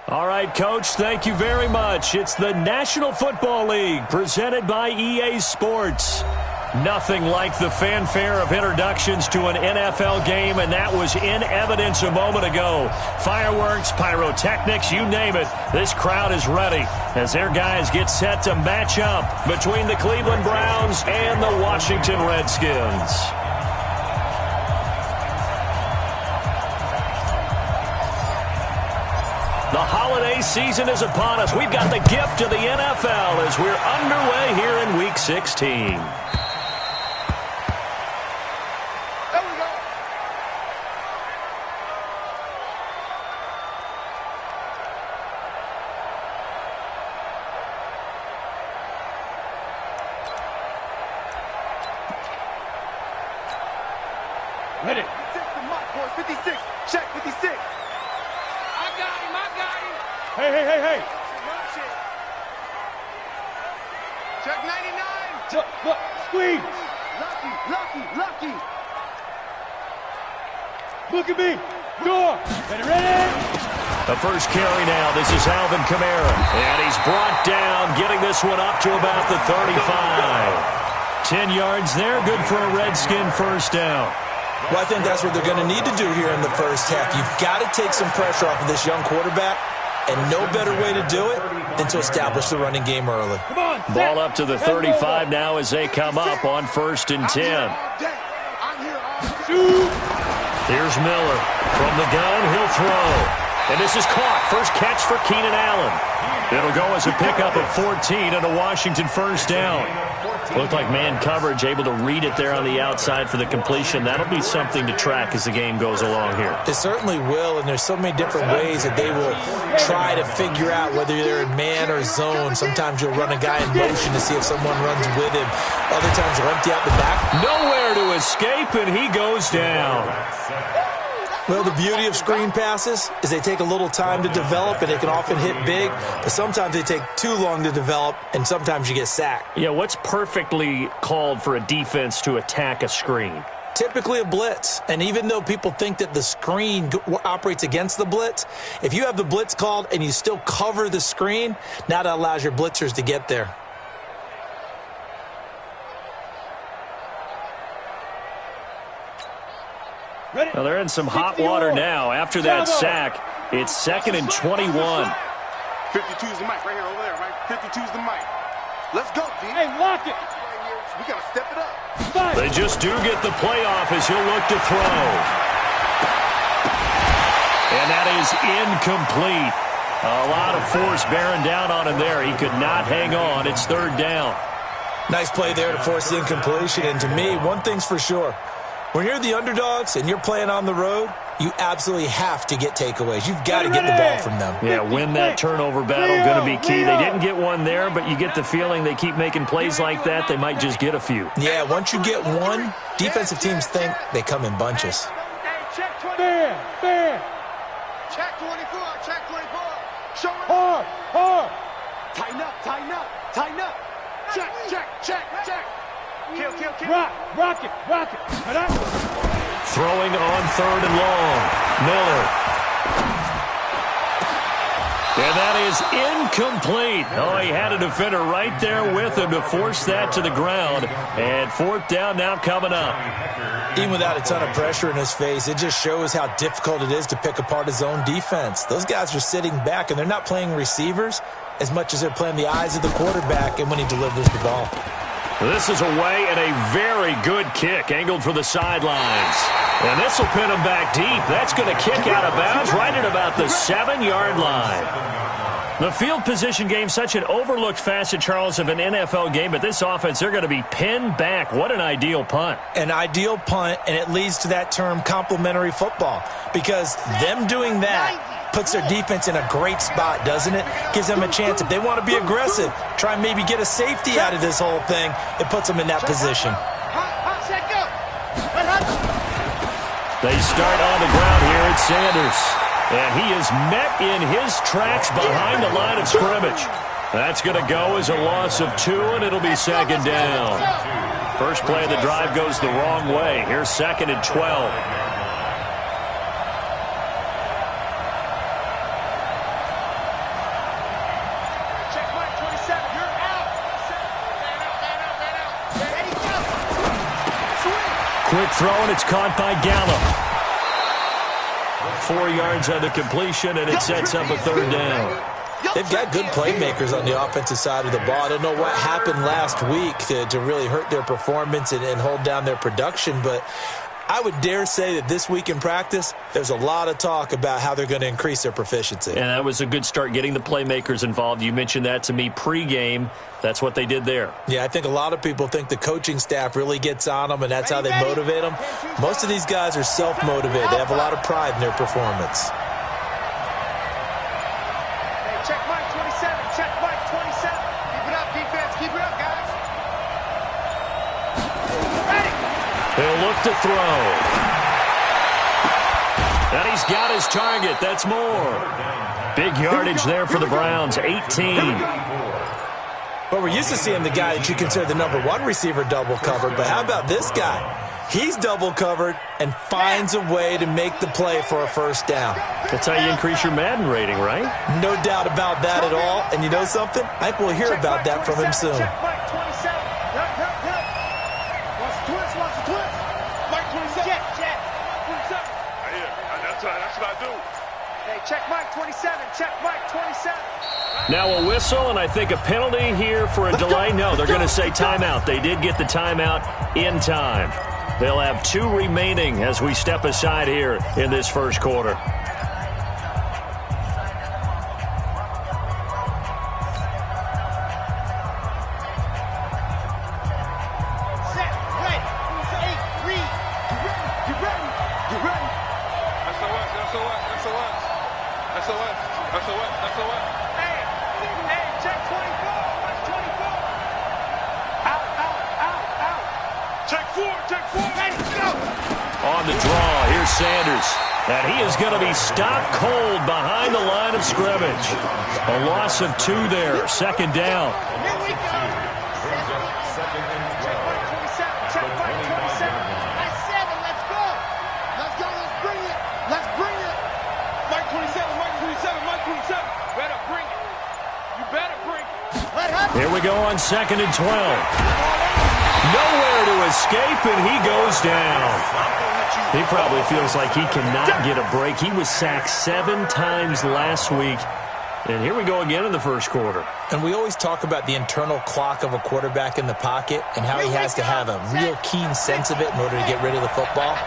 All right, Coach, thank you very much. It's the National Football League presented by EA Sports. Nothing like the fanfare of introductions to an NFL game, and that was in evidence a moment ago. Fireworks, pyrotechnics, you name it. This crowd is ready as their guys get set to match up between the Cleveland Browns and the Washington Redskins. The holiday season is upon us. We've got the gift of the NFL as we're underway here in Week 16. Ready. 56. Check 56. I got him. Hey. Check 99. Look. Squeeze. Lucky. Look at me. Door. Ready. The first carry now. This is Alvin Kamara. And he's brought down, getting this one up to about the 35. 10 yards there. Good for a Redskin first down. Well, I think that's what they're going to need to do here in the first half. You've got to take some pressure off of this young quarterback, and no better way to do it than to establish the running game early. Ball up to the 35 now as they come up on 1st and 10. Here's Miller. From the gun, he'll throw. And this is caught. First catch for Keenan Allen. It'll go as a pickup of 14 and a Washington first down. Looked like man coverage, able to read it there on the outside for the completion. That'll be something to track as the game goes along here. It certainly will, and there's so many different ways that they will try to figure out whether they're in man or zone. Sometimes you'll run a guy in motion to see if someone runs with him. Other times you'll empty out the back. Nowhere to escape, and he goes down. Well, the beauty of screen passes is they take a little time to develop, and they can often hit big, but sometimes they take too long to develop, and sometimes you get sacked. Yeah, what's perfectly called for a defense to attack a screen? Typically a blitz, and even though people think that the screen operates against the blitz, if you have the blitz called and you still cover the screen, now that allows your blitzers to get there. Well, they're in some hot water now. After that sack, it's 2nd and 21. 52's the mic right here, over there, right? 52's the mic. Let's go, D. Hey, lock it. We got to step it up. They just do get the playoff as he'll look to throw. And that is incomplete. A lot of force bearing down on him there. He could not hang on. It's 3rd down. Nice play there to force the incompletion. And to me, one thing's for sure. When you're the underdogs and you're playing on the road, you absolutely have to get takeaways. You've got to get the ball from them. Yeah, win that turnover battle, going to be key. They didn't get one there, but you get the feeling they keep making plays like that, they might just get a few. Yeah, once you get one, defensive teams think they come in bunches. Fair. Check 24. Show it. Hard. Tighten up. Check. Kill. Rock it. Throwing on 3rd and long. Miller. And that is incomplete. Oh, he had a defender right there with him to force that to the ground. And 4th down now coming up. Even without a ton of pressure in his face, it just shows how difficult it is to pick apart his own defense. Those guys are sitting back, and they're not playing receivers as much as they're playing the eyes of the quarterback and when he delivers the ball. This is away and a very good kick, angled for the sidelines. And this will pin him back deep. That's going to kick out of bounds right at about the 7-yard line. The field position game, such an overlooked facet, Charles, of an NFL game, but this offense, they're going to be pinned back. What an ideal punt. An ideal punt, and it leads to that term complementary football, because them doing that puts their defense in a great spot, doesn't it? Gives them a chance. If they want to be aggressive, try and maybe get a safety out of this whole thing, it puts them in that position. They start on the ground here at Sanders. And he is met in his tracks behind the line of scrimmage. That's going to go as a loss of 2, and it'll be second down. First play of the drive goes the wrong way. Here's second and 12. Quick throw, and it's caught by Gallup. 4 yards on the completion, and it sets up a third down. They've got good playmakers on the offensive side of the ball. I don't know what happened last week to really hurt their performance and hold down their production, but I would dare say that this week in practice, there's a lot of talk about how they're going to increase their proficiency. And that was a good start, getting the playmakers involved. You mentioned that to me pregame. That's what they did there. Yeah, I think a lot of people think the coaching staff really gets on them, and that's how they motivate them. Most of these guys are self-motivated. They have a lot of pride in their performance. Hey, check Mike 27. Check Mike 27. Keep it up, defense. Keep it up, guys. Ready. He'll look to throw. And he's got his target. That's more. Big yardage there for the Browns, 18. Well, we're used to seeing the guy that you consider the number 1 receiver double covered, but how about this guy? He's double covered and finds a way to make the play for a first down. That's how you increase your Madden rating, right? No doubt about that at all. And you know something? I think we'll hear about that from him soon. Check Mike 27. Wants to twist, wants to twist. Mike 27. Check. 27. That's what I do. Hey, check Mike 27. Check Mike 27. Now a whistle, and I think a penalty here for a delay. No, they're going to say timeout. They did get the timeout in time. They'll have 2 remaining as we step aside here in this first quarter. Set, ready. 8, read. You ready? You ready? SOS. Hey, check 24. Watch 24. Out. Check 4. Ready, go. On the draw, here's Sanders. And he is going to be stopped cold behind the line of scrimmage. A loss of 2 there, second down. Here we go. Check Mike 27. Check Mike 27. That's 7. Let's go. Let's bring it. Mike 27. Better bring it. You better bring it. Here we go on second and 12. Nowhere to escape, and he goes down. He probably feels like he cannot get a break. He was sacked 7 times last week. And here we go again in the first quarter. And we always talk about the internal clock of a quarterback in the pocket and how he has to have a real keen sense of it in order to get rid of the football.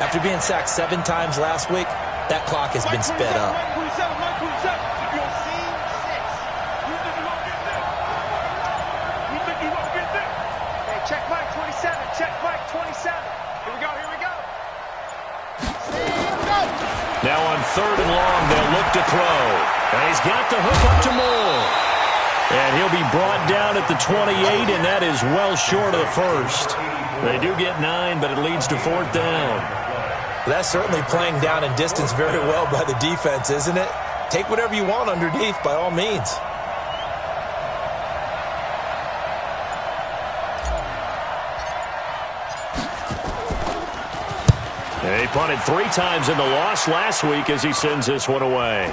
After being sacked 7 times last week, that clock has been sped up. Check Mike 27. Check Mike 27. Here we go. Now on third and long, they'll look to throw. And he's got the hook up to Moore. And he'll be brought down at the 28, and that is well short of the first. They do get 9, but it leads to 4th down. That's certainly playing down in distance very well by the defense, isn't it? Take whatever you want underneath, by all means. And he punted 3 times in the loss last week as he sends this one away.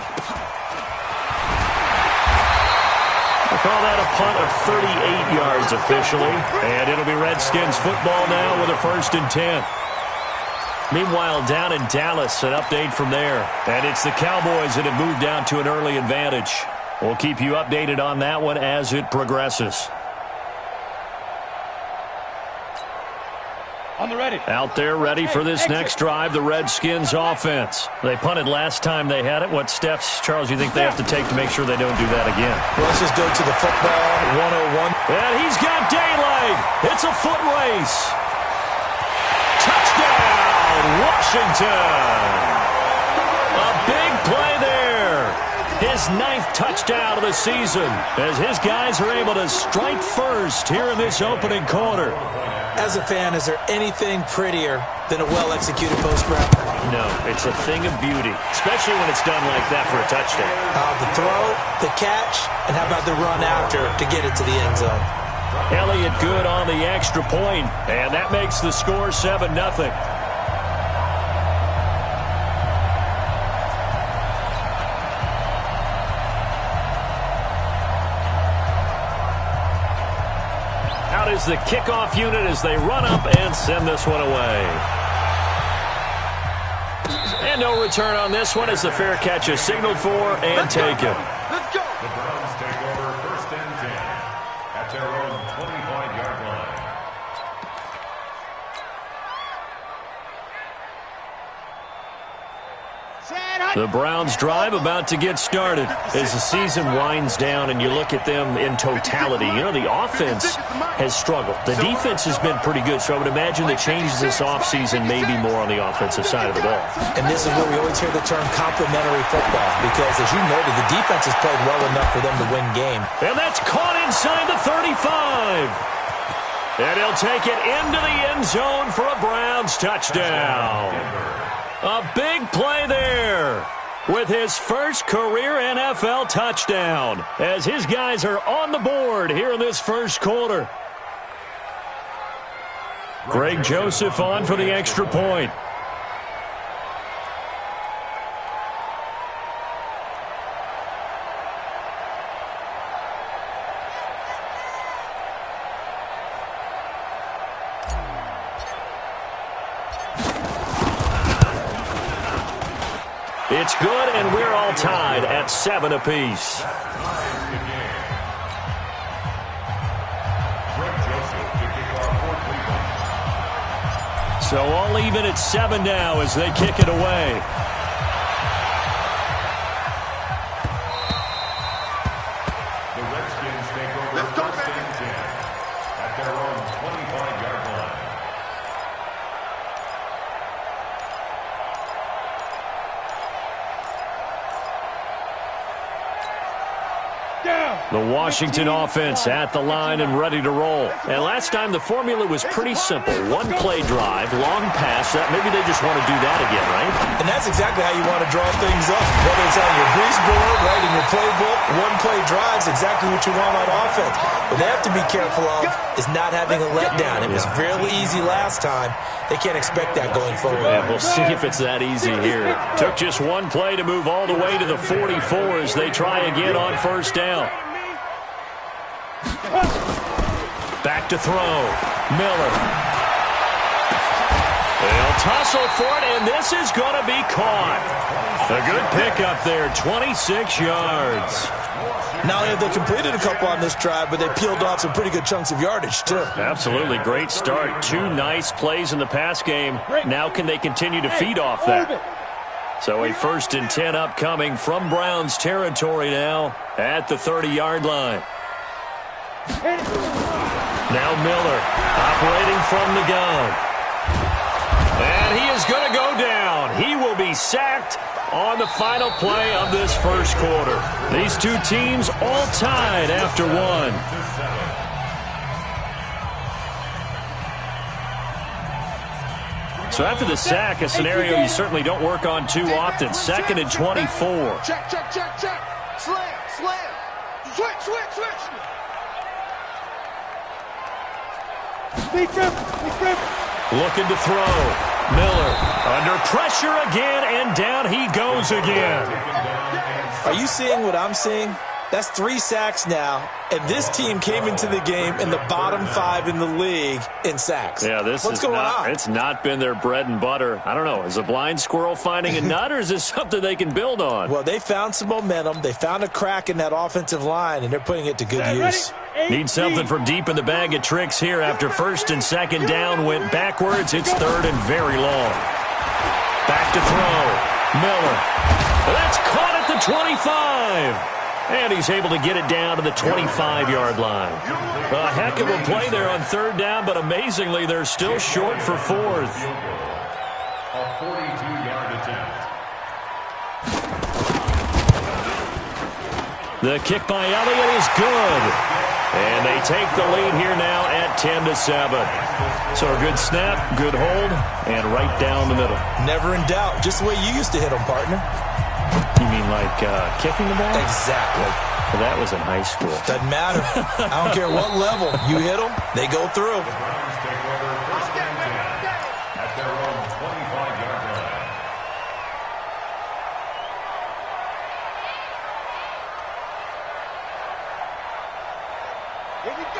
We'll call that a punt of 38 yards officially. And it'll be Redskins football now with a 1st and 10. Meanwhile, down in Dallas, an update from there. And it's the Cowboys that have moved down to an early advantage. We'll keep you updated on that one as it progresses. On the ready. Out there ready for this next drive, the Redskins offense. They punted last time they had it. What steps, Charles, you think they have to take to make sure they don't do that again? Well, let's just go to the football 101. And he's got daylight. It's a foot race. Touchdown, Washington. A big play there. His 9th touchdown of the season as his guys are able to strike first here in this opening quarter. As a fan, is there anything prettier than a well-executed post route? No, it's a thing of beauty, especially when it's done like that for a touchdown. The throw, the catch, and how about the run after to get it to the end zone? Elliott good on the extra point, and that makes the score 7-0. Out is the kickoff unit as they run up and send this one away. And no return on this one as the fair catch is signaled for and taken. Let's go. The Browns take over 1st and 10 at their own 25-yard line. The Browns drive about to get started as the season winds down and you look at them in totality. You know, the offense has struggled. The defense has been pretty good, so I would imagine the changes this offseason may be more on the offensive side of the ball. And this is where we always hear the term complementary football because, as you noted, the defense has played well enough for them to win game. And that's caught inside the 35. And he'll take it into the end zone for a Browns touchdown. A big play there with his first career NFL touchdown as his guys are on the board here in this first quarter. Greg Joseph on for the extra point. It's good, and we're all tied at 7 apiece. So all even at 7 now as they kick it away. The Redskins take over 1st and 10 at their own 25-yard line. The Washington offense at the line and ready to roll. And last time the formula was pretty simple. One play drive, long pass. Maybe they just want to do that again, right? And that's exactly how you want to draw things up. Whether it's on your grease board, writing your playbook, one play drive's exactly what you want on offense. What they have to be careful of is not having a letdown. It was fairly easy last time. They can't expect that going forward. Yeah, we'll see if it's that easy here. Took just one play to move all the way to the 44 as they try again on first down. Back to throw. Miller. They'll tussle for it, and this is going to be caught. A good pickup there, 26 yards. Not only have they completed a couple on this drive, but they peeled off some pretty good chunks of yardage, too. Absolutely. Great start. 2 nice plays in the pass game. Now can they continue to feed off that? So a 1st and 10 upcoming from Browns territory now at the 30-yard line. Now Miller operating from the gun. And he is going to go down. He will be sacked on the final play of this first quarter. These two teams all tied after one. So after the sack, a scenario you certainly don't work on too often. 2nd and 24. Check. Slam. Switch. Looking to throw. Miller under pressure again, and down he goes again. Are you seeing what I'm seeing? That's 3 sacks now, and this team came into the game in the bottom 5 in the league in sacks. Yeah, what's going on? It's not been their bread and butter. I don't know. Is a blind squirrel finding a nut, or is this something they can build on? Well, they found some momentum. They found a crack in that offensive line, and they're putting it to good use. Need something from deep in the bag of tricks here after first and second down went backwards. It's third and very long. Back to throw. Miller. That's caught at the 25. And he's able to get it down to the 25-yard line. A heck of a play there on third down, but amazingly, they're still short for fourth. A 42-yard attempt. The kick by Elliott is good. And they take the lead here now at 10-7. So a good snap, good hold, and right down the middle. Never in doubt. Just the way you used to hit them, partner. You mean like kicking the ball? Exactly. Well, that was in high school. Doesn't matter. I don't care what level. You hit them, they go through. The Browns take over first and 10 at their own 25-yard line.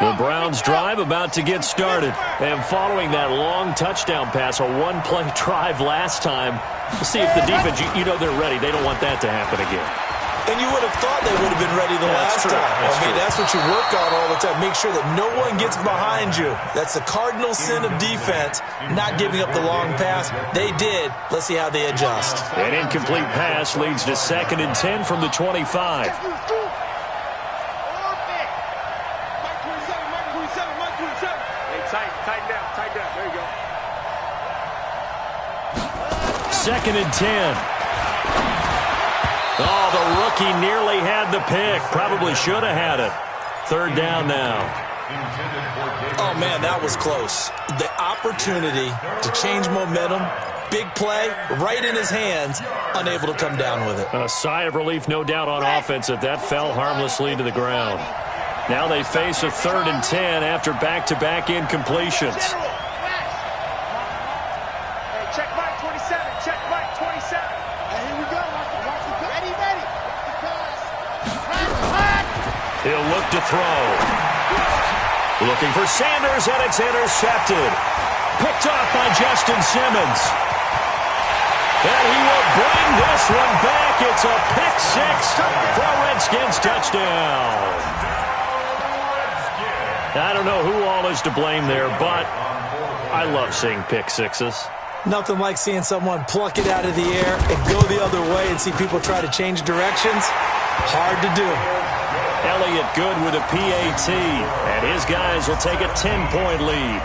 The Browns drive about to get started. And following that long touchdown pass, a one-play drive last time, we'll see if the defense, you know they're ready. They don't want that to happen again. And you would have thought they would have been ready the last time. That's what you work on all the time. Make sure that no one gets behind you. That's the cardinal sin of defense, not giving up the long pass. They did. Let's see how they adjust. An incomplete pass leads to 2nd and 10 from the 25. Tighten down. There you go. 2nd and 10. Oh, the rookie nearly had the pick. Probably should have had it. Third down now. Oh, man, that was close. The opportunity to change momentum, big play, right in his hands, unable to come down with it. A sigh of relief, no doubt, on offense that fell harmlessly to the ground. Now they face a 3rd and 10 after back-to-back incompletions. Check Mike 27. Check Mike 27. And here we go. Watch the ready. He'll look to throw. Looking for Sanders, and it's intercepted. Picked off by Justin Simmons. And he will bring this one back. It's a pick six for a Redskins touchdown. I don't know who all is to blame there, but I love seeing pick sixes. Nothing like seeing someone pluck it out of the air and go the other way and see people try to change directions. Hard to do. Elliott good with a PAT, and his guys will take a 10-point lead.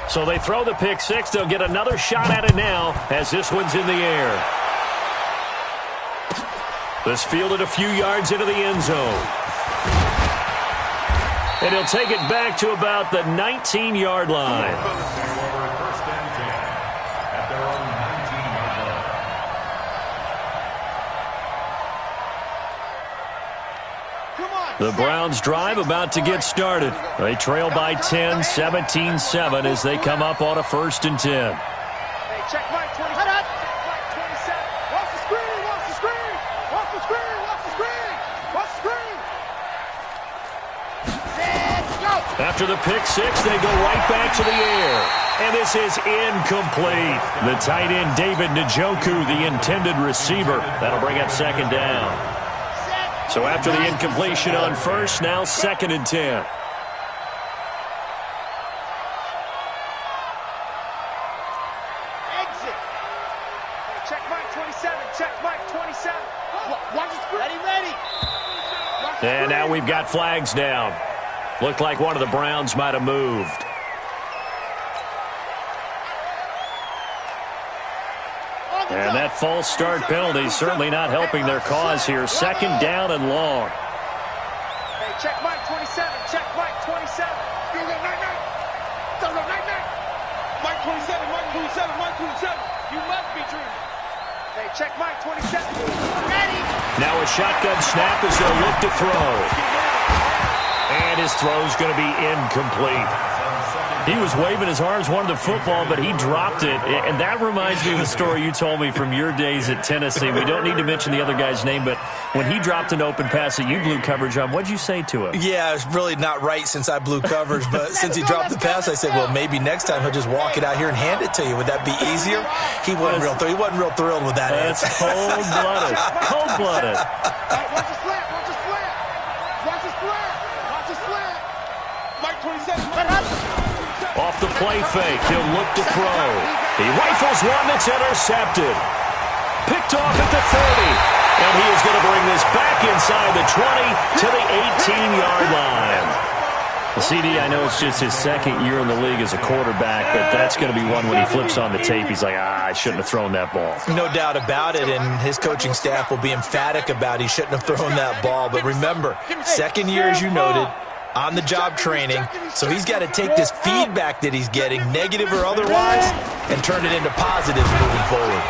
So they throw the pick six. They'll get another shot at it now as this one's in the air. This fielded a few yards into the end zone. And he'll take it back to about the 19-yard line. First and 10 at their own 19-yard line. The Browns drive about to get started. They trail by 10, 17-7 as they come up on a 1st and 10. Hey, check Mike 20. Cut up. Mike 27. Watch the screen. Watch the screen. Watch the screen. Watch the screen. Watch the screen. Let's go. After the pick six, they go right back to the air. And this is incomplete. The tight end, David Njoku, the intended receiver. That'll bring up 2nd down. So after the incompletion on 1st, now 2nd and 10. Exit. Check Mike 27. Check Mike 27. Watch the screen. Ready. And now we've got flags down. Looked like one of the Browns might have moved. And that false start penalty certainly not helping their cause here. 2nd down and long. Hey, check Mike 27. Check Mike 27. Go, night. Go, night. Mike 27. Mike 27. Mike 27. You must be dreaming. Hey, check Mike 27. Ready. Now a shotgun snap as they'll look to throw. And his throw's going to be incomplete. He was waving his arms, wanted the football, but he dropped it. And that reminds me of a story you told me from your days at Tennessee. We don't need to mention the other guy's name, but when he dropped an open pass that you blew coverage on, what'd you say to him? Yeah, it's really not right since I blew coverage, but since he dropped the pass, I said, well, maybe next time he'll just walk it out here and hand it to you. Would that be easier? He wasn't real thrilled with that answer. That's cold-blooded. Cold-blooded. Watch the slant. Watch the slant. Watch the slant. Watch the slant. Mike 27. Off the play fake, he'll look to throw. He rifles one that's intercepted. Picked off at the 30. And he is going to bring this back inside the 20 to the 18-yard line. The CD, I know it's just his second year in the league as a quarterback, but that's going to be one when he flips on the tape. He's like, I shouldn't have thrown that ball. No doubt about it, and his coaching staff will be emphatic about he shouldn't have thrown that ball. But remember, second year, as you noted, on-the-job training, so he's got to take this feedback that he's getting, negative or otherwise, and turn it into positives moving forward.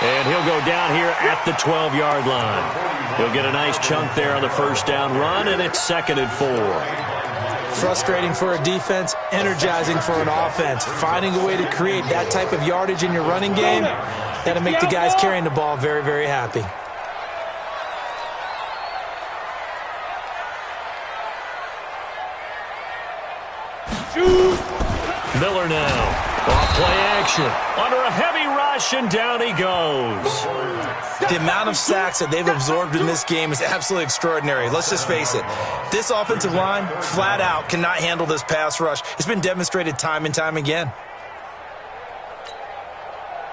And he'll go down here at the 12-yard line. He'll get a nice chunk there on the first down run, and it's 2nd and 4. Frustrating for a defense, energizing for an offense. Finding a way to create that type of yardage in your running game, that'll make the guys carrying the ball very, very happy. Miller now. Off play action. Under a heavy rush, and down he goes. The amount of sacks that they've absorbed in this game is absolutely extraordinary. Let's just face it. This offensive line, flat out, cannot handle this pass rush. It's been demonstrated time and time again.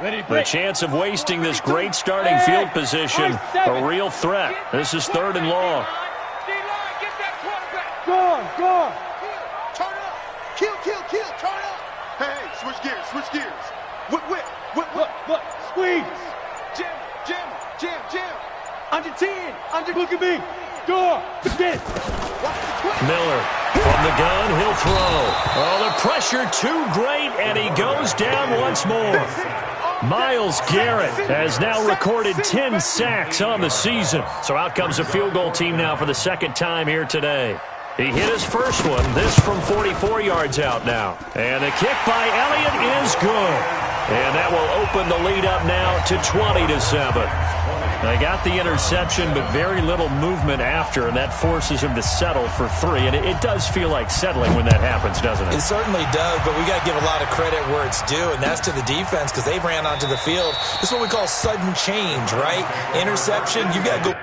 The chance of wasting this great starting field position, a real threat. This is 3rd and long. Go. Turn it up. Kill. Turn it up. Hey, switch gears. Whip. Look. Squeeze. Jam. Under 10. Look at me. Go. Get. Miller from the gun, he'll throw. Oh, the pressure too great, and he goes down once more. Myles Garrett has now recorded 10 sacks on the season. So out comes a field goal team now for the second time here today. He hit his first one, this from 44 yards out now. And the kick by Elliott is good. And that will open the lead up now to 20-7. They got the interception, but very little movement after, and that forces him to settle for 3. And it does feel like settling when that happens, doesn't it? It certainly does, but we got to give a lot of credit where it's due, and that's to the defense because they ran onto the field. This is what we call sudden change, right? Interception, you got to go.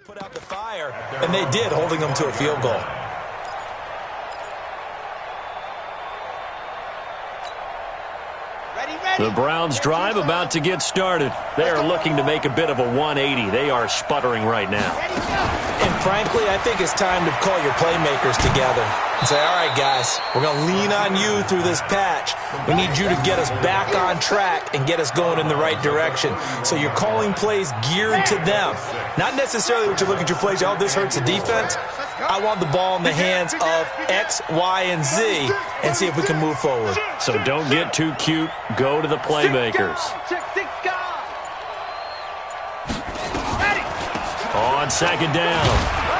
Put out the fire, and they did, holding them to a field goal. The Browns drive about to get started. They are looking to make a bit of a 180. They are sputtering right now. And frankly, I think it's time to call your playmakers together and say, all right, guys, we're going to lean on you through this patch. We need you to get us back on track and get us going in the right direction. So you're calling plays geared to them. Not necessarily what you look at your plays, oh, this hurts the defense. I want the ball in the hands of X, Y, and Z and see if we can move forward. So don't get too cute. Go to the playmakers. On second down,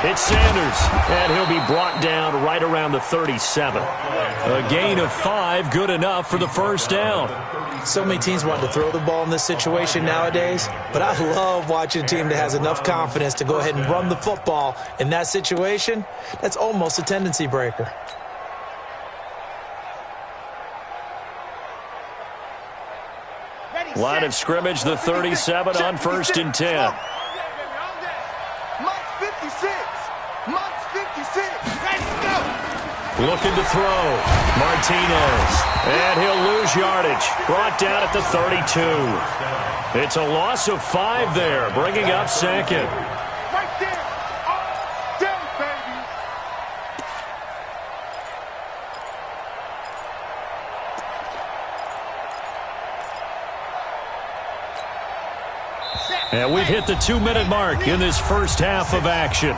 it's Sanders, and he'll be brought down right around the 37. A gain of 5, good enough for the first down. So many teams want to throw the ball in this situation nowadays, but I love watching a team that has enough confidence to go ahead and run the football. In that situation, that's almost a tendency breaker. Line of scrimmage, the 37 on 1st and 10. Looking to throw. Martinez. And he'll lose yardage. Brought down at the 32. It's a loss of 5 there, bringing up second. Right there. All day, baby. And we've hit the 2-minute mark in this first half of action.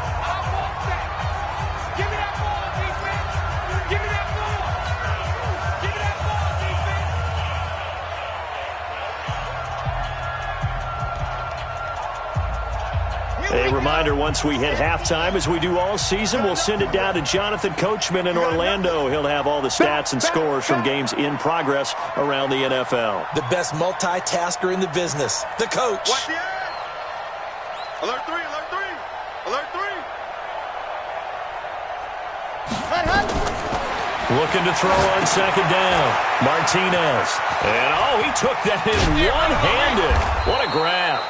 A reminder, once we hit halftime, as we do all season, we'll send it down to Jonathan Coachman in Orlando. He'll have all the stats and scores from games in progress around the NFL. The best multitasker in the business, the coach. Watch the end. Alert 3, alert 3, alert 3. Looking to throw on second down. Martinez. And, he took that in one-handed. What a grab.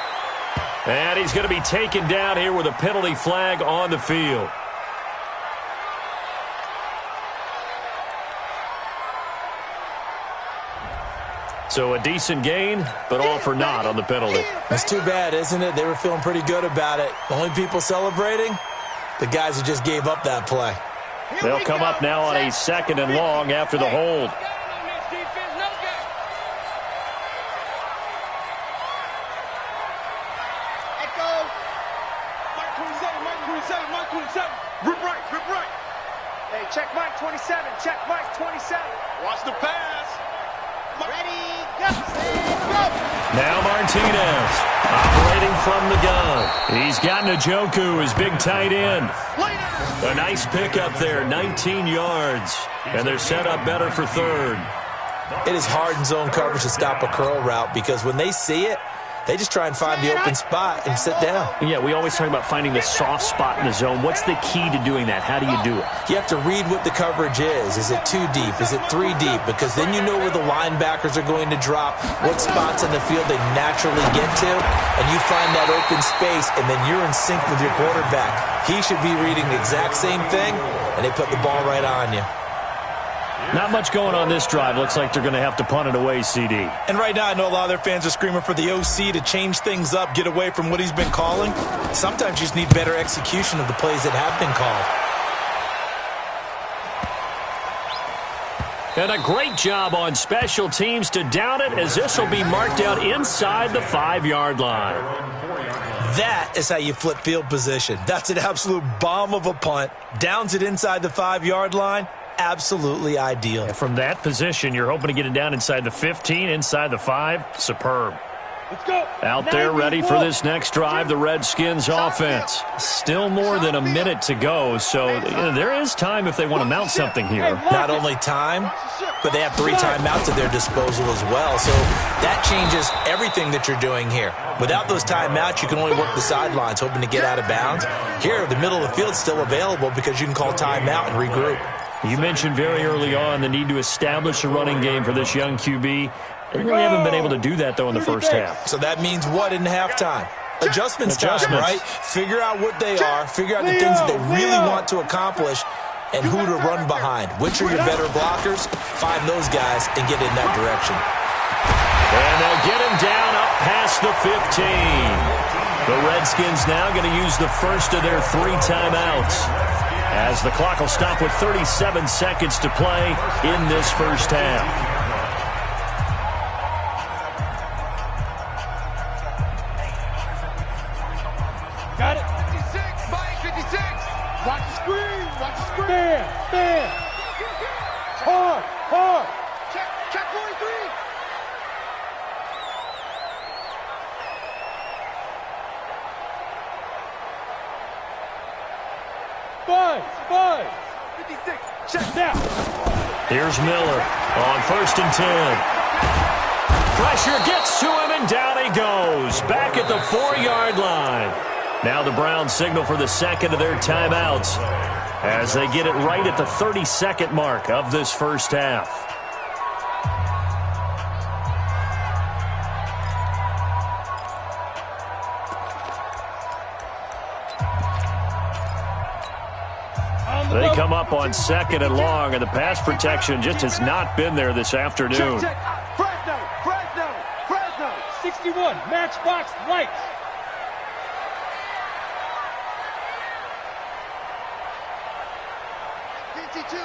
And he's going to be taken down here with a penalty flag on the field. So a decent gain, but all for naught on the penalty. It's too bad, isn't it? They were feeling pretty good about it. Only people celebrating? The guys who just gave up that play. They'll come up now on a 2nd and long after the hold. Rip right, rip right. Hey, check Mike 27, check Mike 27. Watch the pass. Ready, go, go. Now Martinez operating from the gun. He's got Njoku, his big tight end. A nice pickup there, 19 yards. And they're set up better for 3rd. It is hard in zone coverage to stop a curl route because when they see it, they just try and find the open spot and sit down. Yeah, we always talk about finding the soft spot in the zone. What's the key to doing that? How do you do it? You have to read what the coverage is. Is it 2 deep? Is it 3 deep? Because then you know where the linebackers are going to drop, what spots on the field they naturally get to, and you find that open space, and then you're in sync with your quarterback. He should be reading the exact same thing, and they put the ball right on you. Not much going on this drive. Looks like they're going to have to punt it away, CD. And right now, I know a lot of their fans are screaming for the OC to change things up, get away from what he's been calling. Sometimes you just need better execution of the plays that have been called. And a great job on special teams to down it, as this will be marked out inside the 5-yard line. That is how you flip field position. That's an absolute bomb of a punt. Downs it inside the 5-yard line. Absolutely ideal. And from that position, you're hoping to get it down inside the 15, inside the 5. Superb. Let's go. Out there ready for this next drive, the Redskins offense. Still more than a minute to go, so there is time if they want to mount something here. Not only time, but they have 3 timeouts at their disposal as well, so that changes everything that you're doing here. Without those timeouts, you can only work the sidelines, hoping to get out of bounds. Here, the middle of the field is still available because you can call timeout and regroup. You mentioned very early on the need to establish a running game for this young QB. They really haven't been able to do that, though, in the first half. So that means what in halftime? Adjustments time, right? Figure out what they are, figure out the things that they really want to accomplish, and who to run behind. Which are your better blockers? Find those guys and get in that direction. And they'll get him down up past the 15. The Redskins now going to use the first of their 3 timeouts, as the clock will stop with 37 seconds to play in this first half. Got it. 56, Mike, 56. Watch the screen. Watch the screen. Stand. Hard. Hard. Check 43. Five. 56. Check down. Here's Miller on 1st and 10. Pressure gets to him, and down he goes. Back at the 4-yard line. Now the Browns signal for the second of their timeouts as they get it right at the 32nd mark of this first half. They come up on 2nd and long, and the pass protection just has not been there this afternoon. Check. Fresno. 61. Matchbox lights.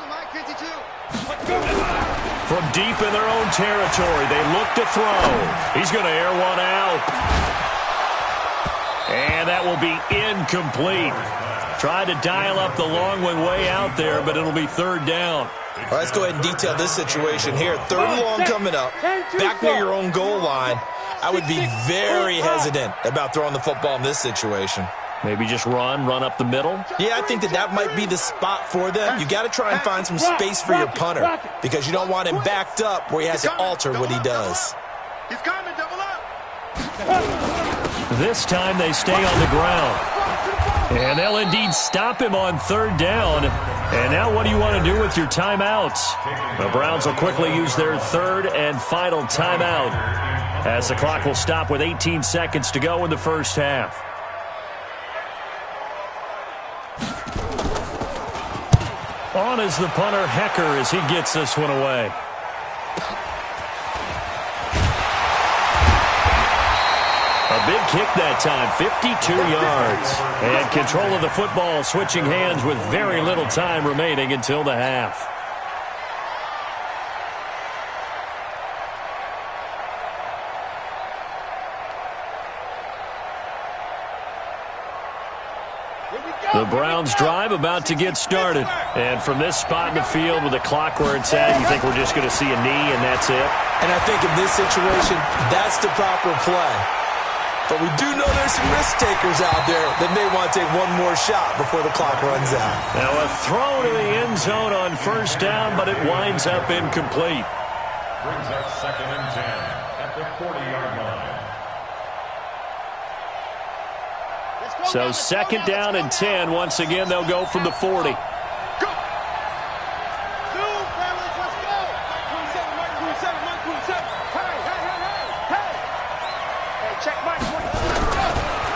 Mike, 52. From deep in their own territory, they look to throw. He's going to air one out. And that will be incomplete. Tried to dial up the long one way out there, but it'll be third down. All right, let's go ahead and detail this situation here. Third and long coming up, back near your own goal line. I would be very hesitant about throwing the football in this situation. Maybe just run up the middle? Yeah, I think that might be the spot for them. You got to try and find some space for your punter because you don't want him backed up where he has to alter what he does. He's coming, double up. This time they stay on the ground. And they'll indeed stop him on third down. And now what do you want to do with your timeouts? The Browns will quickly use their third and final timeout as the clock will stop with 18 seconds to go in the first half. On is the punter, Hecker, as he gets this one away. A big kick that time, 52 yards. And control of the football switching hands with very little time remaining until the half. The Browns drive about to get started. And from this spot in the field with the clock where it's at, you think we're just going to see a knee and that's it? And I think in this situation, that's the proper play. But we do know there's some risk takers out there that may want to take one more shot before the clock runs out. Now a throw to the end zone on first down, but it winds up incomplete. Brings up 2nd and 10 at the 40-yard line. So 2nd down and 10. Once again, they'll go from the 40.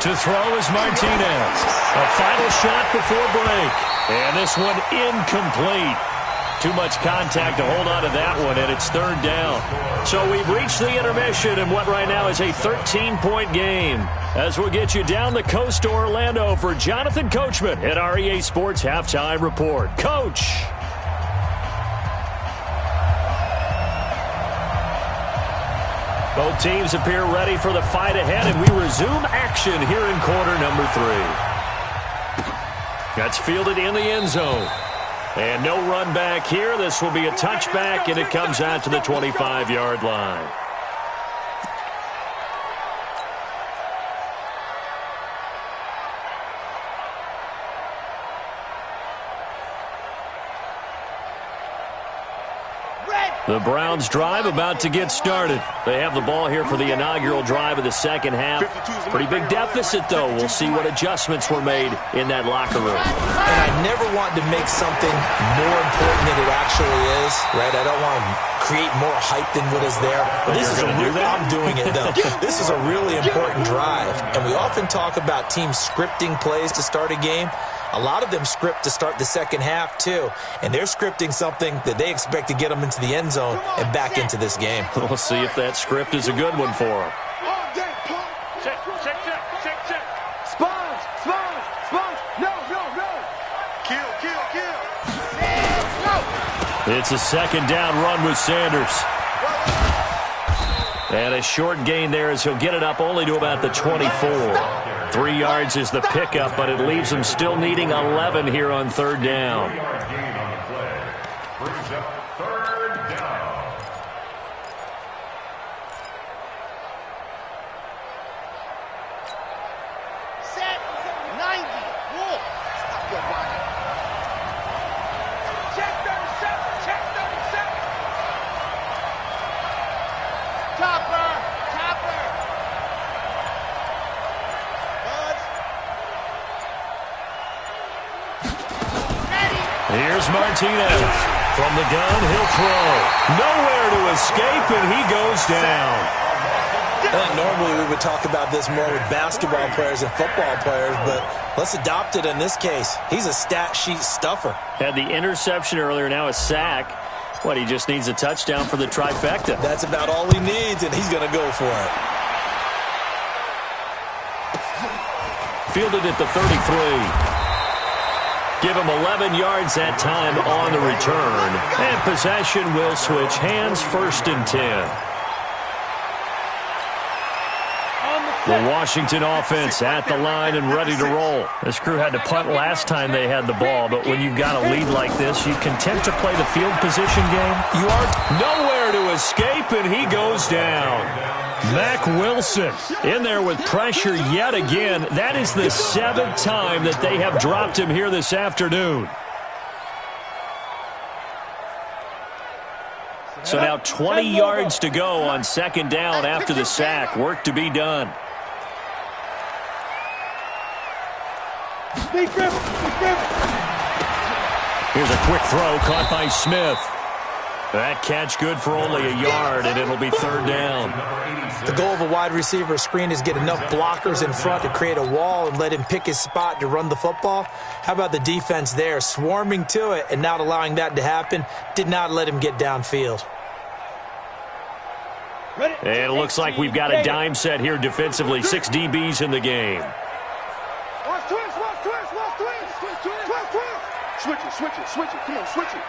To throw is Martinez. A final shot before break. And this one incomplete. Too much contact to hold on to that one, and it's third down. So we've reached the intermission in what right now is a 13-point game. As we'll get you down the coast to Orlando for Jonathan Coachman at our EA Sports Halftime Report. Coach. Both teams appear ready for the fight ahead, and we resume action here in quarter number 3. That's fielded in the end zone. And no run back here. This will be a touchback, and it comes out to the 25-yard line. The Browns drive about to get started. They have the ball here for the inaugural drive of the second half. Pretty big deficit, though. We'll see what adjustments were made in that locker room. And I never want to make something more important than it actually is, right? I don't want to create more hype than what is there. But this is I'm doing it, though. This is a really important drive. And we often talk about teams scripting plays to start a game. A lot of them script to start the second half, too. And they're scripting something that they expect to get them into the end zone and back into this game. We'll see if that script is a good one for them. Check. Spons. No. Kill. It's a second down run with Sanders. And a short gain there as he'll get it up only to about the 24. 3 yards is the pickup, but it leaves them still needing 11 here on third down. Gain on the play. Brings up 3rd down. Set. 90. Wolf. Stop your running. Check 37. Topper. Here's Martinez. From the gun, he'll throw. Nowhere to escape, and he goes down. Normally we would talk about this more with basketball players and football players, but let's adopt it in this case. He's a stat sheet stuffer. Had the interception earlier, now a sack. He just needs a touchdown for the trifecta. That's about all he needs, and he's going to go for it. Fielded at the 33. Give him 11 yards that time on the return. And possession will switch hands, 1st and 10. On the The Washington offense at the line and ready to roll. This crew had to punt last time they had the ball, but when you've got a lead like this, you content to play the field position game? You are nowhere to escape, and he goes down. Mack Wilson in there with pressure yet again. That is the 7th time that they have dropped him here this afternoon. So now 20 yards to go on 2nd down after the sack. Work to be done. Here's a quick throw caught by Smith. That catch good for only a yard, and it'll be 3rd down. The goal of a wide receiver screen is get enough blockers in front to create a wall and let him pick his spot to run the football. How about the defense there, swarming to it and not allowing that to happen? Did not let him get downfield. And it looks like we've got a dime set here defensively. 6 DBs in the game. Switch it. Come on, switch it.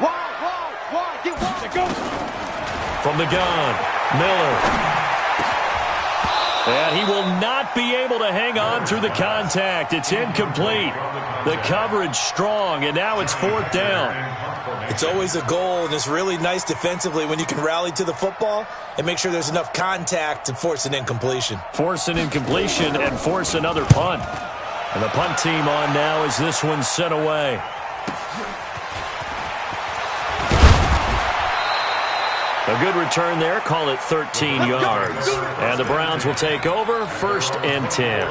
Wide. Get wide. Go. From the gun, Miller. And he will not be able to hang on through the contact. It's incomplete. The coverage strong, and now it's 4th down. It's always a goal, and it's really nice defensively when you can rally to the football and make sure there's enough contact to force an incompletion. Force an incompletion and force another punt. And the punt team on now as this one's sent away. A good return there. Call it 13 yards. And the Browns will take over 1st and 10.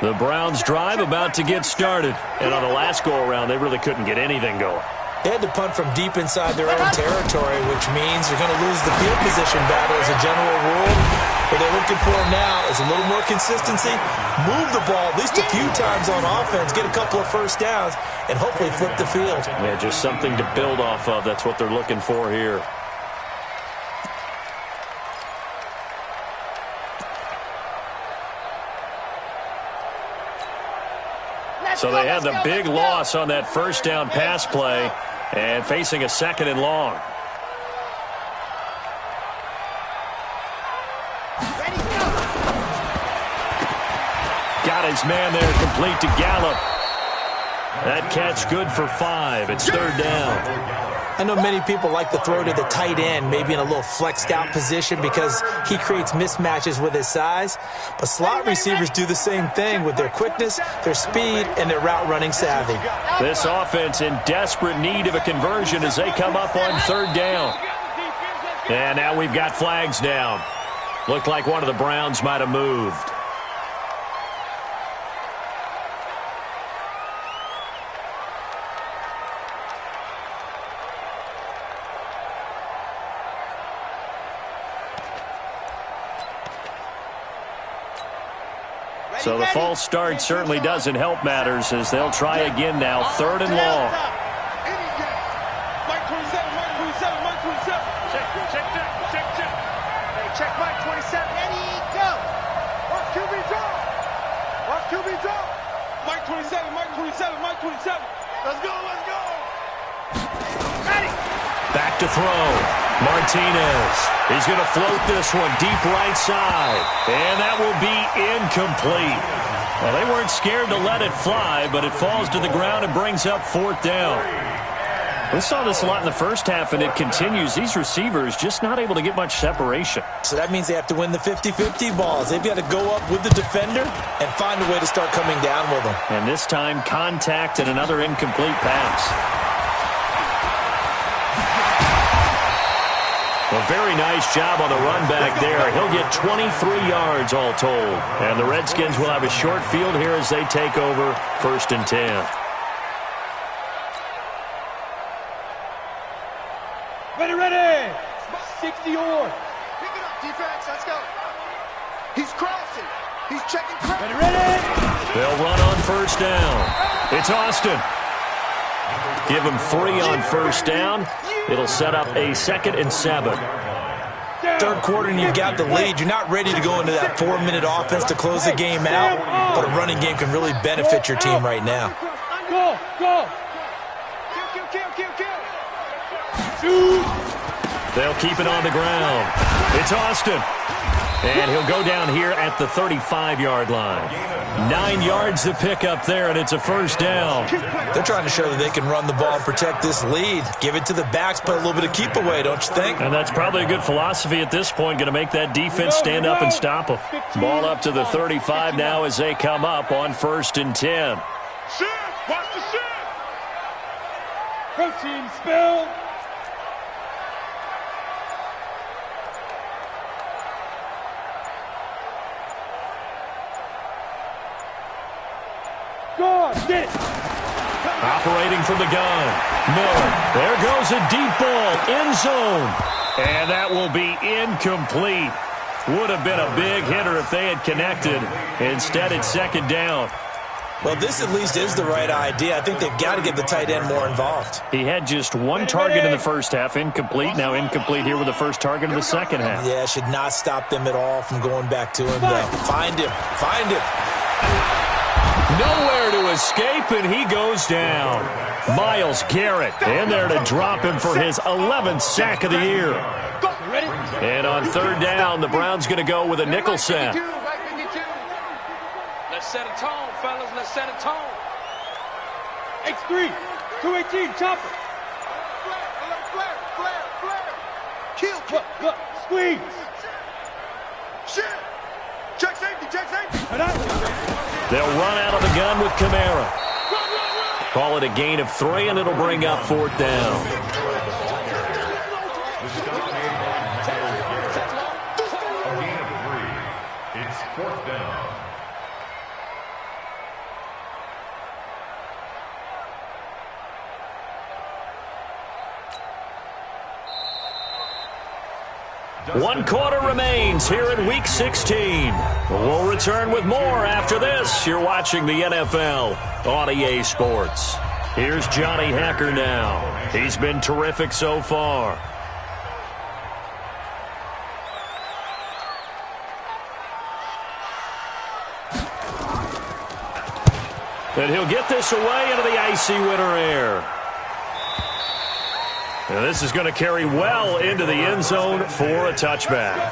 The Browns drive about to get started. And on the last go-around, they really couldn't get anything going. They had to punt from deep inside their own territory, which means you're going to lose the field position battle as a general rule. What they're looking for now is a little more consistency, move the ball at least a few times on offense, get a couple of 1st downs, and hopefully flip the field. Yeah, just something to build off of. That's what they're looking for here. So they had the big loss on that 1st down pass play and facing a 2nd and long. Got his man there, complete to Gallup. That catch good for 5. It's 3rd down. I know many people like to throw to the tight end, maybe in a little flexed out position because he creates mismatches with his size. But slot receivers do the same thing with their quickness, their speed, and their route running savvy. This offense in desperate need of a conversion as they come up on 3rd down. And now we've got flags down. Looked like one of the Browns might have moved. So the false start certainly doesn't help matters as they'll try again now. 3rd and long. Mike 27. Check Mike 27. Ready, go. Watch QB drop. Mike 27. Let's go. Ready. Back to throw. Martinez. He's going to float this one deep right side. And that will be incomplete. Well, they weren't scared to let it fly, but it falls to the ground and brings up 4th down. We saw this a lot in the 1st half, and it continues. These receivers just not able to get much separation. So that means they have to win the 50-50 balls. They've got to go up with the defender and find a way to start coming down with them. And this time, contact and another incomplete pass. A very nice job on the run back there. He'll get 23 yards all told. And the Redskins will have a short field here as they take over 1st and 10. Ready. 60 yards. Pick it up, defense. Let's go. He's crossing. He's checking. Ready. They'll run on 1st down. It's Austin. Give him 3 on 1st down. It'll set up a 2nd and 7. Down. third quarter and you've got the lead, you're not ready to go into that 4-minute offense to close the game out, but a running game can really benefit your team right now. Go. They'll keep it on the ground. It's Austin. And he'll go down here at the 35-yard line. 9 yards to pick up there, and it's a first down. They're trying to show that they can run the ball and protect this lead. Give it to the backs, put a little bit of keep away, don't you think? And that's probably a good philosophy at this point, going to make that defense stand up and stop them. Ball up to the 35 now as they come up on 1st and 10. Shit! Watch the shit! Protein spill. Operating from the gun. Miller. There goes a deep ball. End zone. And that will be incomplete. Would have been a big hitter if they had connected. Instead, it's 2nd down. Well, this at least is the right idea. I think they've got to get the tight end more involved. He had just 1 target in the first half. Incomplete. Now incomplete here with the first target in the second half. Yeah, should not stop them at all from going back to him, though. Find him. Find him. Nowhere to escape, and he goes down. Myles Garrett in there to drop him for his 11th sack of the year. And on 3rd down, the Browns going to go with a nickel set. Let's set a tone, fellas. Let's set a tone. X3, 218, chopper. Flare. Kill. Look, squeeze. Shit! Check safety! They'll run out of the gun with Kamara. Call it a gain of 3, and it'll bring up 4th down. A gain of 3. It's 4th down. One quarter remains here in Week 16. We'll return with more after this. You're watching the NFL on EA Sports. Here's Johnny Hacker now. He's been terrific so far. And he'll get this away into the icy winter air. And this is going to carry well into the end zone for a touchback.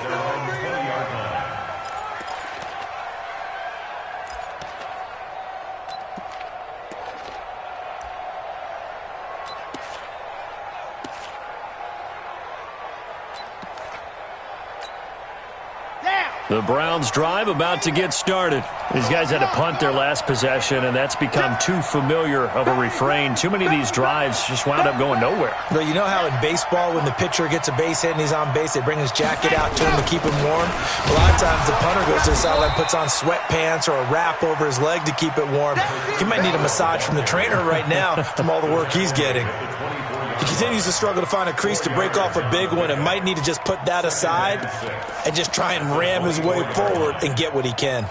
The Browns drive about to get started. These guys had to punt their last possession, and that's become too familiar of a refrain. Too many of these drives just wound up going nowhere. Well, you know how in baseball when the pitcher gets a base hit and he's on base, they bring his jacket out to him to keep him warm? A lot of times the punter goes to the sideline, puts on sweatpants or a wrap over his leg to keep it warm. He might need a massage from the trainer right now from all the work he's getting. He continues to struggle to find a crease to break off a big one and might need to just put that aside and just try and ram his way forward and get what he can.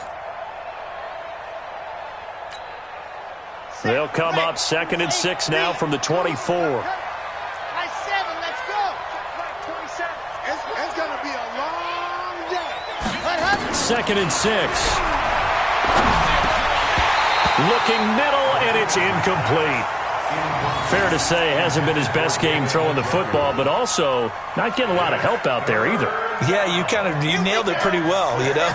They'll come up 2nd and 6 now from the 24. Nice 7, let's go. 27. It's going to be a long day. 2nd and 6. Looking middle, and it's incomplete. Fair to say, hasn't been his best game throwing the football, but also not getting a lot of help out there either. Yeah, you nailed it pretty well, you know.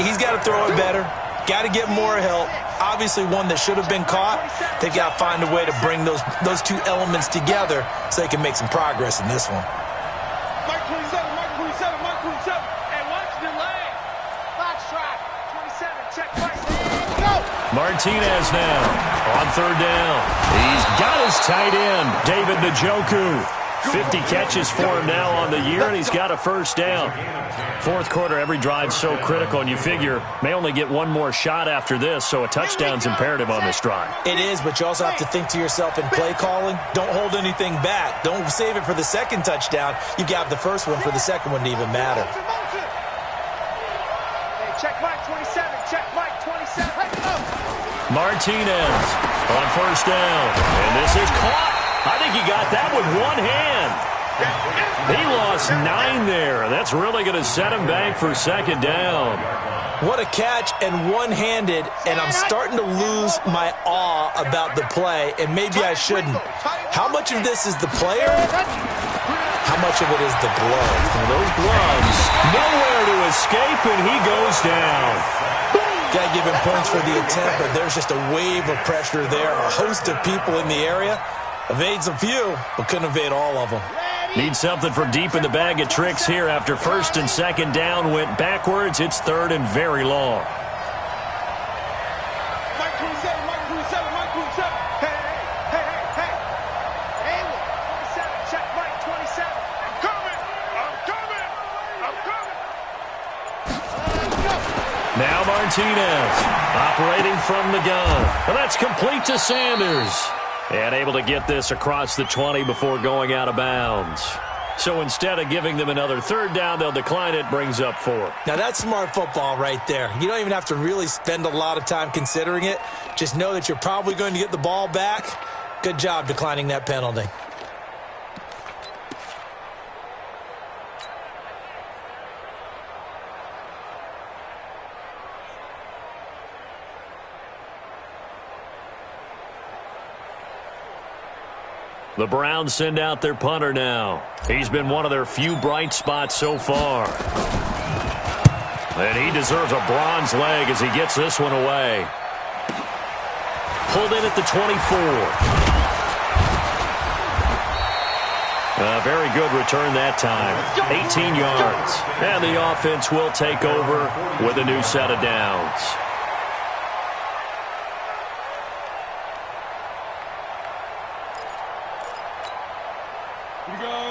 He's got to throw it better. Got to get more help. Obviously one that should have been caught. They've got to find a way to bring those two elements together so they can make some progress in this one. Mike 27. And watch the leg. Box track. 27, check right. Go. Martinez now on 3rd down. He's got his tight end, David Njoku. 50 catches for him now on the year, and he's got a first down. 4th quarter, every drive's so critical, and you figure may only get one more shot after this, so a touchdown's imperative on this drive. It is, but you also have to think to yourself in play calling, don't hold anything back. Don't save it for the second touchdown. You got the first one for the second one to even matter. Hey, check Mike 27. Check Mike 27. Martinez on 1st down, and this is caught. I think he got that with one hand. He lost gets 9 there. That's really going to set him back for second down. What a catch, and one-handed, and I'm starting to lose my awe about the play, and maybe I shouldn't. How much of this is the player? How much of it is the glove? And those gloves, nowhere to escape, and he goes down. Got to give him points for the attempt, but there's just a wave of pressure there. A host of people in the area. Evades a few, but couldn't evade all of them. Need something for deep in the bag of tricks here after first and second down went backwards. It's third and very long. Mike 27, Mike 27, Mike 27. Hey, hey, hey, hey. Hey, 27, check Mike 27. I'm coming, I'm coming, I'm coming. Now Martinez operating from the gun. And that's complete to Sanders. And able to get this across the 20 before going out of bounds. So instead of giving them another third down, they'll decline it, brings up 4. Now that's smart football right there. You don't even have to really spend a lot of time considering it. Just know that you're probably going to get the ball back. Good job declining that penalty. The Browns send out their punter now. He's been one of their few bright spots so far. And he deserves a bronze leg as he gets this one away. Pulled in at the 24. A very good return that time. 18 yards. And the offense will take over with a new set of downs.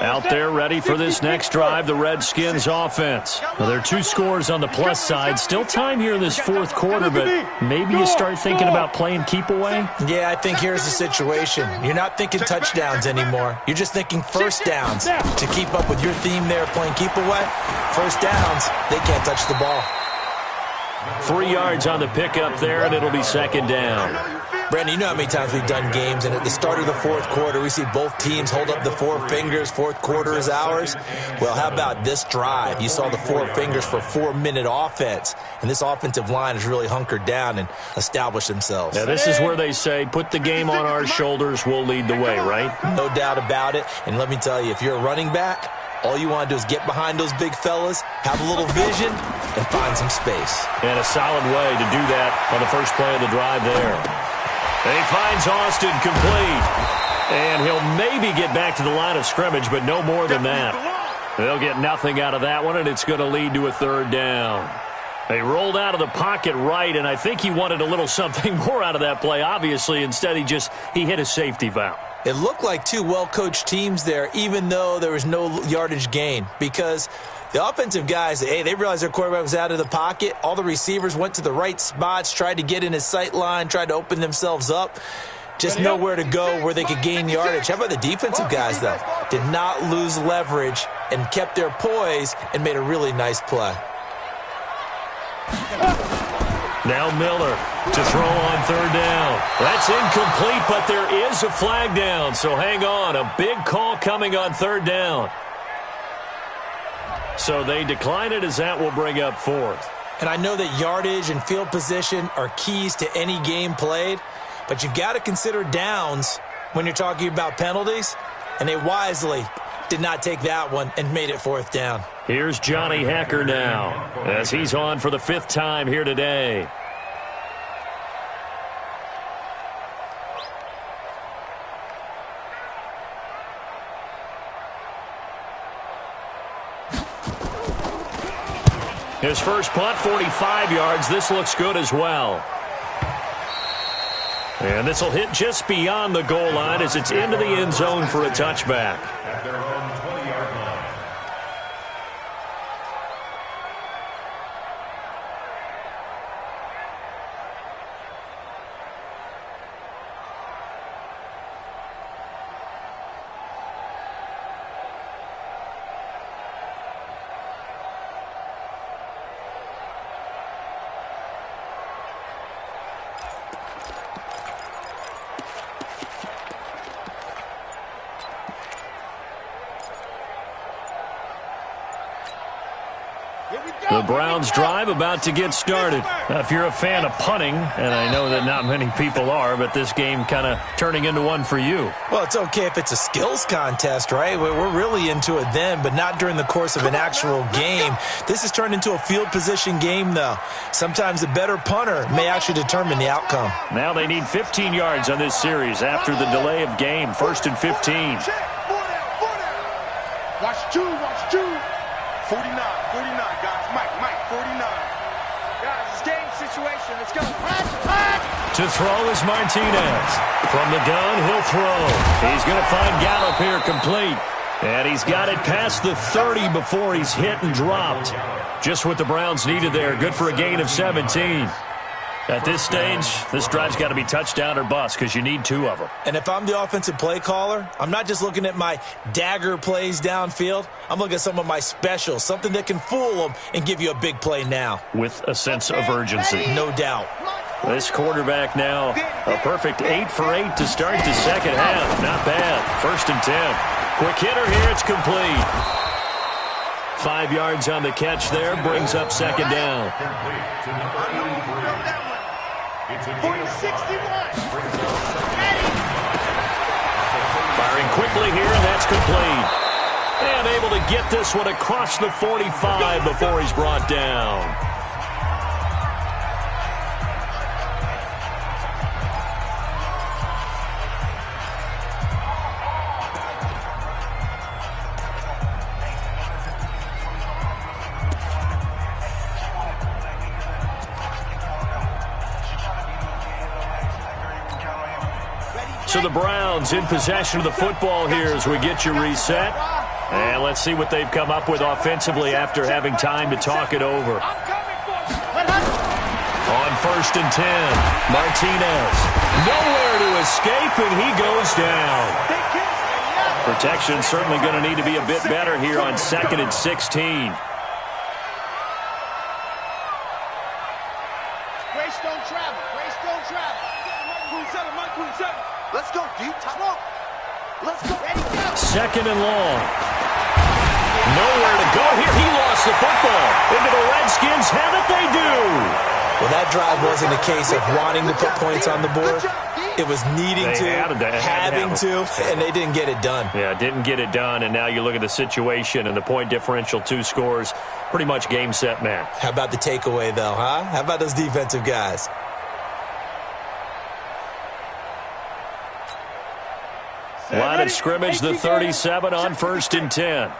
Out there ready for this next drive, the Redskins offense. Well, there are 2 scores on the plus side. Still time here in this fourth quarter, but maybe you start thinking about playing keep away? Yeah, I think here's the situation. You're not thinking touchdowns anymore. You're just thinking first downs. To keep up with your theme there, playing keep away, first downs, they can't touch the ball. 3 yards on the pickup there, and it'll be second down. Brandon, you know how many times we've done games, and at the start of the fourth quarter, we see both teams hold up the 4 fingers, fourth quarter is ours. Well, how about this drive? You saw the 4 fingers for 4-minute offense, and this offensive line has really hunkered down and established themselves. Now, this is where they say, put the game on our shoulders, we'll lead the way, right? No doubt about it, and let me tell you, if you're a running back, all you want to do is get behind those big fellas, have a little vision, and find some space. And a solid way to do that on the first play of the drive there. And he finds Austin complete. And he'll maybe get back to the line of scrimmage, but no more than that. They'll get nothing out of that one, and it's going to lead to a third down. They rolled out of the pocket right, and I think he wanted a little something more out of that play. Obviously, instead he hit a safety valve. It looked like 2 well-coached teams there, even though there was no yardage gain, because the offensive guys, hey, they realized their quarterback was out of the pocket. All the receivers went to the right spots, tried to get in his sight line, tried to open themselves up. Just nowhere to go where they could gain yardage. How about the defensive guys, though? Did not lose leverage and kept their poise and made a really nice play. Now Miller to throw on third down. That's incomplete, but there is a flag down, so hang on. A big call coming on third down. So they decline it as that will bring up 4th. And I know that yardage and field position are keys to any game played, but you've got to consider downs when you're talking about penalties, and they wisely did not take that one and made it 4th down. Here's Johnny Hacker now as he's on for the 5th time here today. His first punt, 45 yards. This looks good as well. And this will hit just beyond the goal line as it's into the end zone for a touchback. At their own 20-yard line. The Browns drive about to get started. Now, if you're a fan of punting, and I know that not many people are, but this game kind of turning into one for you. Well, it's okay if it's a skills contest, right? We're really into it then, but not during the course of an actual game. This has turned into a field position game, though. Sometimes the better punter may actually determine the outcome. Now they need 15 yards on this series after the delay of game. 1st and 15. Watch two. 49, guys. Mike, 49. Guys, it's game situation. Let's go. To throw is Martinez. From the gun, he'll throw. He's going to find Gallup here complete. And he's got it past the 30 before he's hit and dropped. Just what the Browns needed there. Good for a gain of 17. At this stage, this drive's got to be touchdown or bust because you need 2 of them. And if I'm the offensive play caller, I'm not just looking at my dagger plays downfield. I'm looking at some of my specials, something that can fool them and give you a big play now. With a sense of urgency. No doubt. This quarterback now, a perfect 8 for 8 to start the second half. Not bad. 1st and 10. Quick hitter here. It's complete. 5 yards on the catch there. Brings up second down. Firing quickly here, and that's complete. And able to get this one across the 45 before he's brought down. So the Browns in possession of the football here as we get you reset. And let's see what they've come up with offensively after having time to talk it over. On 1st and 10, Martinez. Nowhere to escape, and he goes down. Protection certainly going to need to be a bit better here on 2nd and 16. Let's go, G. Let's go. 2nd and long. Nowhere to go here. He lost the football. Into the Redskins. Have it they do. Well, that drive wasn't a case of wanting to put points on the board. It was needing having to, and they didn't get it done. Yeah, didn't get it done, and now you look at the situation and the point differential, 2 scores, pretty much game, set, match. How about the takeaway, though, huh? How about those defensive guys? Line of scrimmage, the 37 on 1st and 10.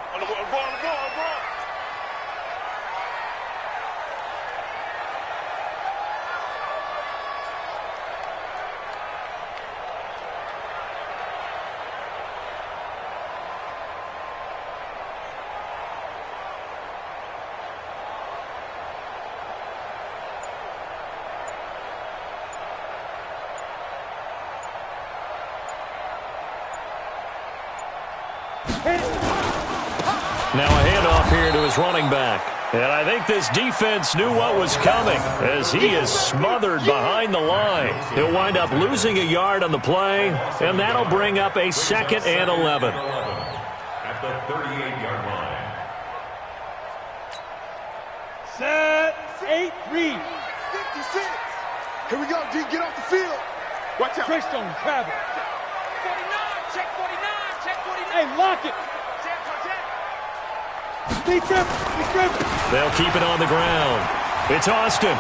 Now a handoff here to his running back. And I think this defense knew what was coming as he is smothered behind the line. He'll wind up losing a yard on the play, and that'll bring up a 2nd and 11. At the 38-yard line. Set, 8-3. 56. Here we go, G. Get off the field. Watch out. Trace on travel. 49. Check 49. Check 49. Hey, lock it. Defense. They'll keep it on the ground. It's Austin.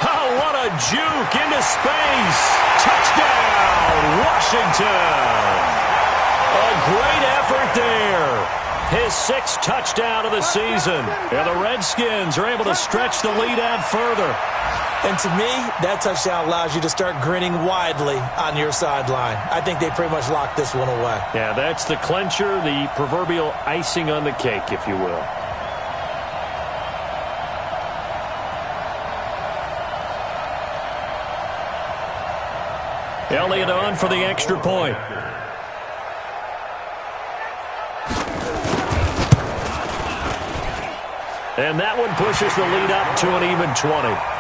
Oh, what a juke into space. Touchdown, Washington. A great effort there. His 6th touchdown of the season. And the Redskins are able to stretch the lead out further. And to me, that touchdown allows you to start grinning widely on your sideline. I think they pretty much locked this one away. Yeah, that's the clincher, the proverbial icing on the cake, if you will. Elliott on for the extra point. And that one pushes the lead up to an even 20.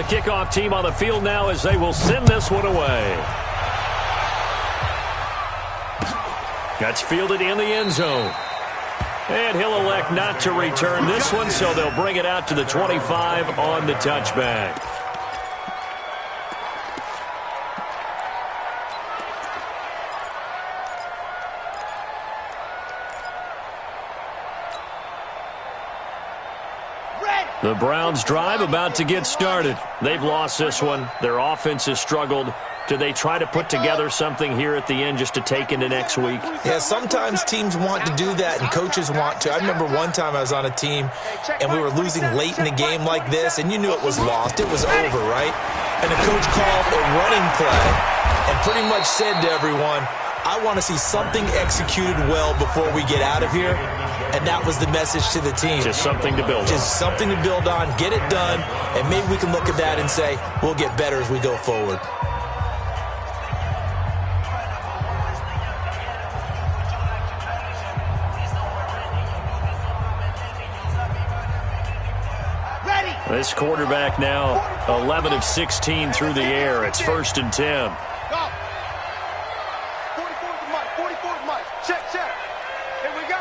The kickoff team on the field now as they will send this one away. That's fielded in the end zone. And he'll elect not to return this one, so they'll bring it out to the 25 on the touchback. The Browns' drive about to get started. They've lost this one. Their offense has struggled. Do they try to put together something here at the end just to take into next week? Yeah, sometimes teams want to do that and coaches want to. I remember one time I was on a team and we were losing late in the game like this, and you knew it was lost. It was over, right? And the coach called a running play and pretty much said to everyone, I want to see something executed well before we get out of here. And that was the message to the team. Just something to build on. Just something to build on, get it done, and maybe we can look at that and say, we'll get better as we go forward. This quarterback now 11 of 16 through the air. It's 1st and 10. Go. 44's the mic. 44's mic. Check. Here we go.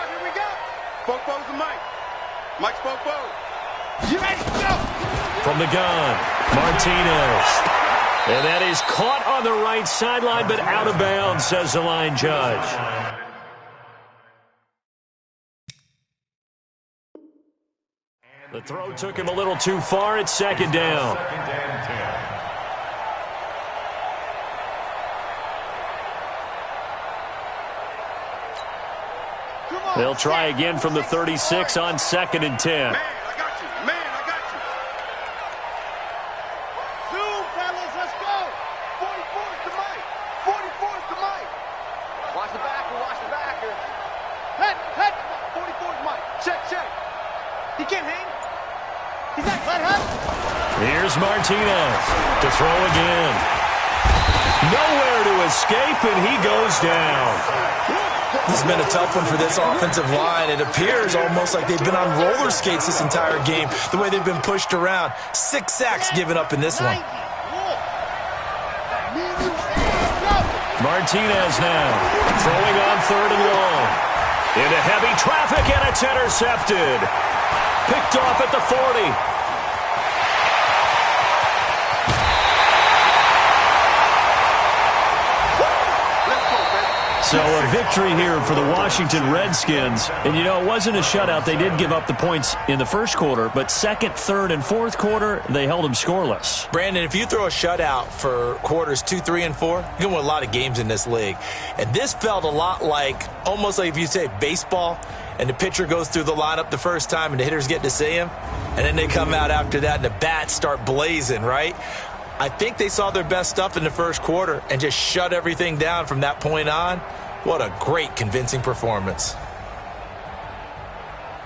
Fofo's the mic. Mike's Fofo. You ready? Go. From the gun, Martinez. And that is caught on the right sideline, but out of bounds, says the line judge. The throw took him a little too far. It's 2nd down. They'll try again from the 36 on 2nd and 10. Man, I got you. Zoom, fellas, let's go. 44's the mic. 44's the mic. Watch the backer. Head. 44's mic. Check. He can't hang. He's not cut. Here's Martinez to throw again. Nowhere to escape, and he goes down. This has been a tough one for this offensive line. It appears almost like they've been on roller skates this entire game, the way they've been pushed around. 6 sacks given up in this one. Martinez now throwing on 3rd and long. Into heavy traffic, and it's intercepted. Picked off at the 40. So a victory here for the Washington Redskins. And, you know, it wasn't a shutout. They did give up the points in the first quarter, but 2nd, 3rd, and 4th quarter, they held them scoreless. Brandon, if you throw a shutout for quarters 2, 3, and 4, you're going to win a lot of games in this league. And this felt a lot like, almost like if you say baseball, and the pitcher goes through the lineup the first time and the hitters get to see him, and then they come out after that and the bats start blazing, right? I think they saw their best stuff in the first quarter and just shut everything down from that point on. What a great, convincing performance.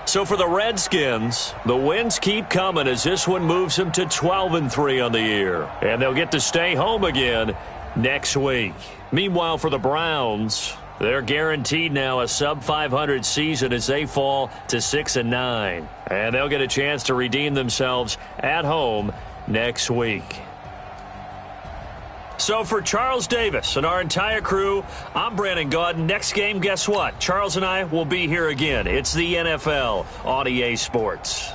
So for the Redskins, the wins keep coming as this one moves them to 12-3 on the year. And they'll get to stay home again next week. Meanwhile, for the Browns, they're guaranteed now a sub-500 season as they fall to 6-9. And they'll get a chance to redeem themselves at home next week. So for Charles Davis and our entire crew, I'm Brandon Gaudin. Next game, guess what? Charles and I will be here again. It's the NFL on EA Sports.